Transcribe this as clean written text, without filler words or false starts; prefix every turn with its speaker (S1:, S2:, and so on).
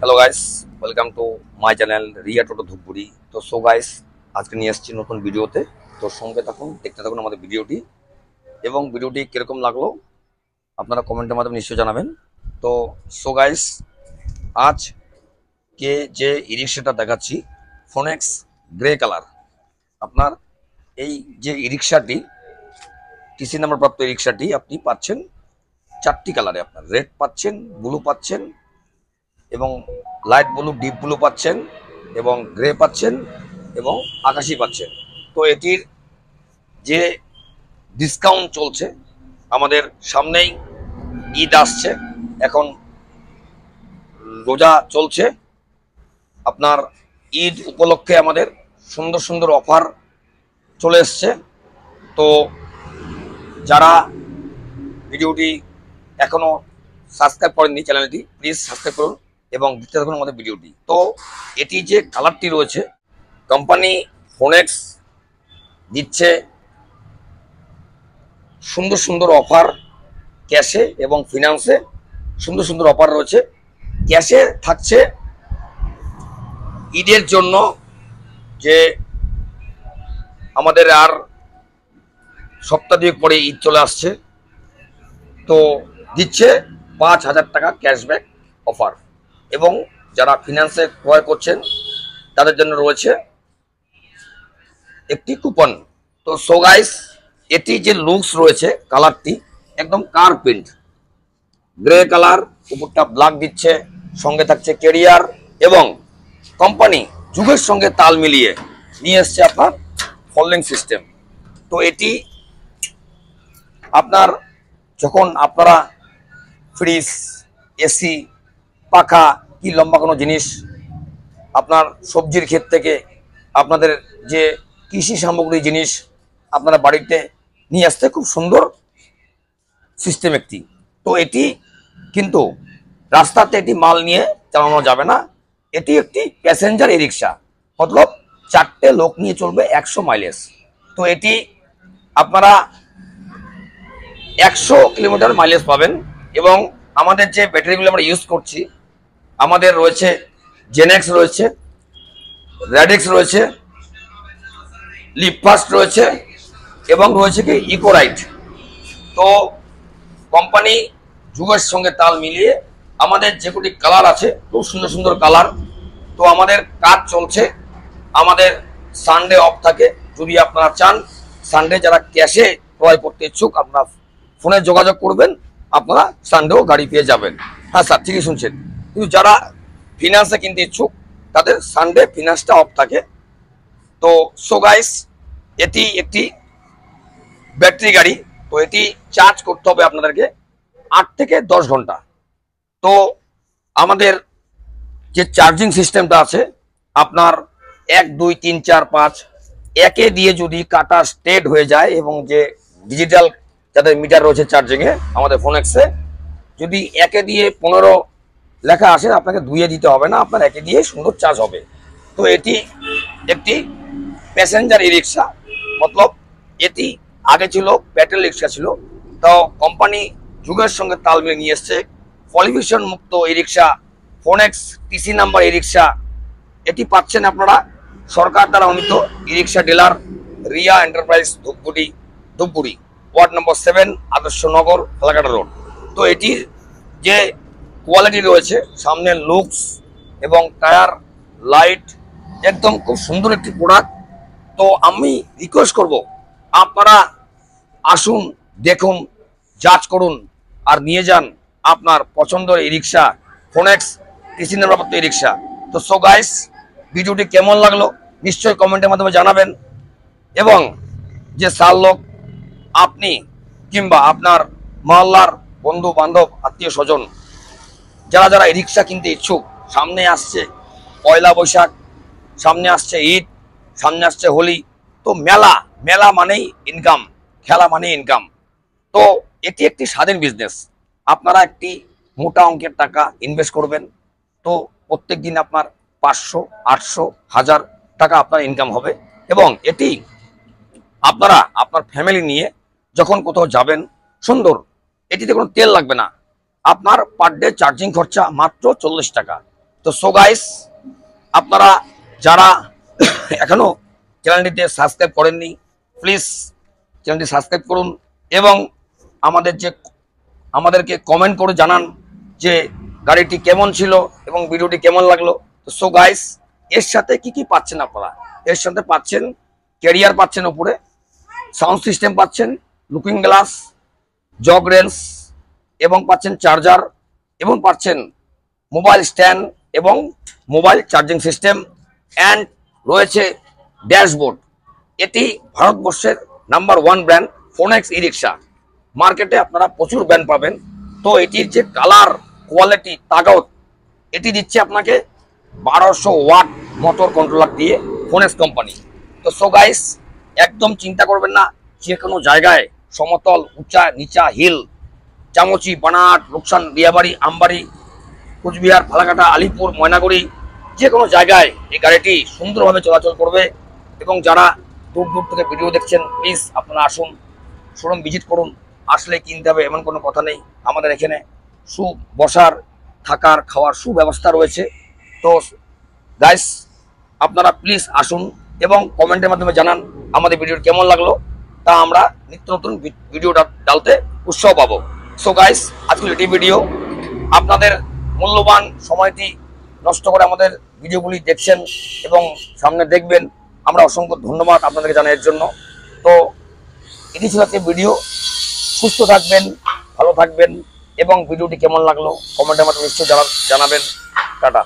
S1: Hello guys, welcome to my channel Riya Toto Dhupguri. তো so guys, আজকে নিয়ে এসেছি নতুন ভিডিওতে। তো সঙ্গে থাকুন, দেখতে থাকুন আমাদের ভিডিওটি, এবং ভিডিওটি কীরকম লাগলো আপনারা কমেন্টের মাধ্যমে নিশ্চয়ই জানাবেন। তো সো গাইস, আজকে যে ই রিক্সাটা দেখাচ্ছি ফোনেক্স গ্রে কালার। আপনার এই যে ই রিক্সাটি টিসি নাম্বার প্রাপ্ত ই রিক্সাটি আপনি পাচ্ছেন চারটি কালারে। আপনার রেড পাচ্ছেন, ব্লু পাচ্ছেন, এবং লাইট ব্লু, ডিপ ব্লু পাচ্ছেন, এবং গ্রে পাচ্ছেন, এবং আকাশি পাচ্ছেন। তো এটির যে ডিসকাউন্ট চলছে, আমাদের সামনেই ঈদ আসছে, এখন রোজা চলছে। আপনার ঈদ উপলক্ষে আমাদের সুন্দর সুন্দর অফার চলে এসছে। তো যারা ভিডিওটি এখনও সাবস্ক্রাইব করেননি চ্যানেলটি, প্লিজ সাবস্ক্রাইব করুন এবং দেখতে থাকুন আমাদের ভিডিওটি। তো এটি যে কালারটি রয়েছে, কোম্পানি ফোনেক্স দিচ্ছে সুন্দর সুন্দর অফার, ক্যাশে এবং ফিনান্সে সুন্দর সুন্দর অফার রয়েছে। ক্যাশে থাকছে ঈদের জন্য, যে আমাদের আর সপ্তাহ দুয়েক পরে ঈদ চলে আসছে, তো দিচ্ছে 5,000 টাকা ক্যাশব্যাক অফার। এবং যারা ফিনান্সে ক্রয় করছেন তাদের জন্য রয়েছে একটি কুপন। তো সো গাইস, এটি যে লুকস রয়েছে, কালারটি একদম কার প্রিন্ট গ্রে কালার, উপরটা ব্ল্যাক দিচ্ছে, সঙ্গে থাকছে ক্যারিয়ার, এবং কোম্পানি যুগের সঙ্গে তাল মিলিয়ে নিয়ে এসছে আপনার ফোল্ডিং সিস্টেম। তো এটি আপনার যখন আপনারা ফ্রিজ, এসি, পাখা কি লম্বা কোনো জিনিস, আপনার সবজির ক্ষেত থেকে আপনাদের যে কৃষি সামগ্রী জিনিস আপনারা বাড়িতে নিয়ে আসতে খুব সুন্দর সিস্টেম একটি। তো এটি কিন্তু রাস্তাতে এটি মাল নিয়ে চালানো যাবে না, এটি একটি প্যাসেঞ্জার ই রিক্সা, মতলব 4টে লোক নিয়ে চলবে 100 মাইলেজ। তো এটি আপনারা 100 কিলোমিটার মাইলেজ পাবেন। এবং আমাদের যে ব্যাটারিগুলো আমরা ইউজ করছি, আমাদের রয়েছে জেনেক্স রয়েছে, র্যাডিক্স রয়েছে, লিপফাস্ট রয়েছে, এবং রয়েছে কি ইকোরাইট। তো কোম্পানি যুগের সঙ্গে তাল মিলিয়ে আমাদের যেগুলি কালার আছে, খুব সুন্দর সুন্দর কালার। তো আমাদের কাজ চলছে, আমাদের সানডে অফ থাকে। যদি আপনারা চান সানডে, যারা ক্যাশে ক্রয় করতে ইচ্ছুক, আপনারা ফোনে যোগাযোগ করবেন, আপনারা সানডেও গাড়ি পেয়ে যাবেন। হ্যাঁ স্যার, ঠিকই শুনছেন। কিন্তু যারা ফিনান্সে কিনতে ইচ্ছুক তাদের সানডে ফিনান্সটা অফ থাকে। তো সো গাইস, এটি একটি ব্যাটারি গাড়ি। তো এটি চার্জ করতে হবে আপনাদেরকে 8 থেকে 10 ঘন্টা। তো আমাদের যে চার্জিং সিস্টেমটা আছে, আপনার 1, 2, 3, 4, 5 একে দিয়ে যদি কাটা স্টেট হয়ে যায়, এবং যে ডিজিটাল যাদের মিটার রয়েছে চার্জিংয়ে আমাদের ফোনেক্সে, যদি একে দিয়ে 15 লেখা আসে, আপনাকে 2-এ দিতে হবে না, আপনার একে দিয়ে সুন্দর চার্জ হবে। তো এটি একটি প্যাসেঞ্জার ই রিক্সা, মতলব এটি আগে ছিল প্যাটেল রিক্সা ছিল। তো কোম্পানি যুগের সঙ্গে তাল মিলিয়ে নিয়ে এসছে পলিউশন মুক্ত e rickshaw, Phonex TC number e rickshaw. এটি পাচ্ছেন আপনারা সরকার দ্বারা অনুমোদিত e rickshaw dealer Riya enterprise Dhupguri, ward number 7, Adarshnagar, Falakata road. তো এটির যে কোয়ালিটি রয়েছে, সামনের লুকস এবং টায়ার, লাইট, একদম খুব সুন্দর একটি প্রোডাক্ট। তো আমি রিকোয়েস্ট করব, আপনারা আসুন, দেখুন, যাচ করুন, আর নিয়ে যান আপনার পছন্দের ই রিক্সা, ফোনেক্স টিসি নাম্বারপ্রাপ্ত ই রিক্সা। তো সো গাইস, ভিডিওটি কেমন লাগলো নিশ্চয়ই কমেন্টের মাধ্যমে জানাবেন। এবং যে সার লোক আপনি কিংবা আপনার মহল্লার বন্ধু বান্ধব, আত্মীয় স্বজন, যারা যারা ই রিক্সা কিনতে ইচ্ছুক, সামনে আসছে পয়লা বৈশাখ, সামনে আসছে ঈদ, সামনে আসছে হোলি। তো মেলা মেলা মানেই ইনকাম, খেলা মানেই ইনকাম। তো এটি একটি স্বাধীন বিজনেস। আপনারা একটি মোটা অঙ্কের টাকা ইনভেস্ট করবেন, তো প্রত্যেক দিন আপনার 500, 800, 1000 টাকা আপনার ইনকাম হবে। এবং এটি আপনারা আপনার ফ্যামিলি নিয়ে যখন কোথাও যাবেন, সুন্দর, এটিতে কোনো তেল লাগবে না। আপনার পার ডে চার্জিং খরচা মাত্র 40 টাকা। তো সো গাইস, আপনারা যারা এখনো চ্যানেলটিতে সাবস্ক্রাইব করেননি, প্লিজ চ্যানেলটি সাবস্ক্রাইব করুন এবং আমাদেরকে কমেন্ট করে জানান যে গাড়িটি কেমন ছিল এবং ভিডিওটি কেমন লাগলো। তো সো গাইস, এর সাথে কি কি পাচ্ছেন আপনারা? এর সাথে পাচ্ছেন ক্যারিয়ার, পাচ্ছেন উপরে সাউন্ড সিস্টেম, পাচ্ছেন লুকিং গ্লাস, জগ রেলস, এবং পাচ্ছেন চার্জার, এবং পাচ্ছেন মোবাইল স্ট্যান্ড এবং মোবাইল চার্জিং সিস্টেম, অ্যান্ড রয়েছে ড্যাশবোর্ড। এটি ভারতবর্ষের নাম্বার 1 ব্র্যান্ড ফোনেক্স ই রিক্সা। মার্কেটে আপনারা প্রচুর ব্র্যান্ড পাবেন। তো এটির যে কালার, কোয়ালিটি, তাগত, এটি দিচ্ছে আপনাকে 1200 ওয়াট মোটর কন্ট্রোলার দিয়ে ফোনেক্স কোম্পানি। তো সো গাইস, একদম চিন্তা করবেন না, যে কোনো জায়গায় সমতল, উঁচা, নিচা, হিল, চামচি, বানাট, লোকসান, দিয়াবাড়ি, আমবাড়ি, কুচবিহার, ফালাকাটা, আলিপুর, ময়নাগুড়ি, যে কোনো জায়গায় এই গাড়িটি সুন্দরভাবে চলাচল করবে। এবং যারা দূর দূর থেকে ভিডিও দেখছেন, প্লিজ আপনারা আসুন, শোরুম ভিজিট করুন। আসলে কিনতে হবে এমন কোনো কথা নেই। আমাদের এখানে বসার, থাকার, খাওয়ার সুব্যবস্থা রয়েছে। তো গাইস, আপনারা প্লিজ আসুন এবং কমেন্টের মাধ্যমে জানান আমাদের ভিডিও কেমন লাগলো, তা আমরা নিত্য নতুন ভিডিওটা ডালতে উৎসাহ পাবো। সো গাইস, আজকের এটি ভিডিও। আপনাদের মূল্যবান সময়টি নষ্ট করে আমাদের ভিডিওগুলি দেখছেন এবং সামনে দেখবেন, আমরা অসংখ্য ধন্যবাদ আপনাদেরকে জানার জন্য। তো এটি ছিল আজকের ভিডিও। সুস্থ থাকবেন, ভালো থাকবেন এবং ভিডিওটি কেমন লাগলো কমেন্টের মাধ্যমে নিশ্চয়ই জানাবেন। টাটা।